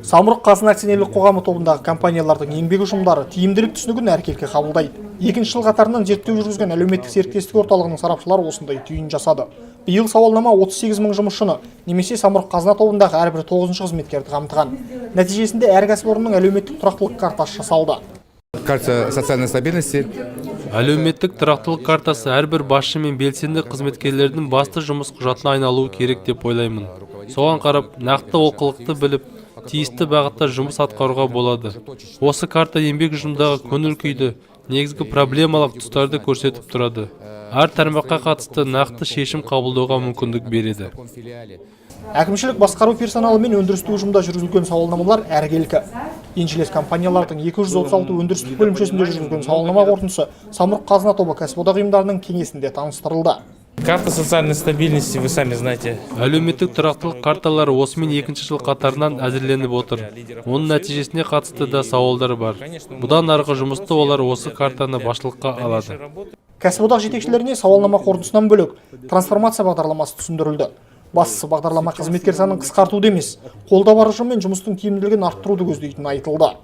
Самұрық-қазына акционерлік қоғамы тобындағы компаниялардың еңбек ұжымдары тиімділік түсінігін әркелкі қабылдайды. Екінші жыл қатарынан зерттеу жүргізген әлеуметтік серіктестік орталығының сарапшылары осындай түйін жасады. Биыл сауалнама 38 мың жұмысшыны немесе самұрық-қазына тобындағы әрбір 9-шы қызметкерді қамтыған. Нәтижесінде әр кәсіпорынның әлеуметтік тұрақтылық картасы жасалды. Карта социальной стабильности. Әлеуметтік тұрақтылық картасы әрбір басшы мен белсенді қызметкерлердің басты жұмыс құжатына айналуы керек деп ойлаймын. Соған қарап, нақты олқылықты біліп, тиісті бағытта жұмыс атқаруға болады. Осы карта еңбек ұжымдағы көңіл күйді, негізгі проблемалық тұстарды көрсетіп тұрады. Әр тармаққа қатысты нақты шешім қабылдауға мүмкіндік береді. Әкімшілік басқару персоналы мен өндірістік ұжымда жүргізілген сауалнамалар әркелкі. Еншілес компаниялардың 236 өндірістік бөлімшесінде жүргізілген сауалнама қорытындысы Самұрық-қазына тобы кәсіподақ ұйымдарының кеңесінде таныстырылды. Карта социальной стабильности, вы сами знаете. Әлеуметтік тұрақтылық карталары осымен екінші жыл қатарынан әзірленіп отыр. Оның нәтижесіне қатысты да сауалдар бар. Бұдан арғы жұмысты олар осы картаны басшылыққа алады. Кәсіподақ жетекшілеріне сауалнама қорытындысынан бөлек трансформация бағдарламасы түсіндірілді. Бастысы бағдарлама қызметкер санын қысқартуды емес, қолда бар ұжыммен жұмыстың тиімділігін арттыруды көздейтіні айтылды.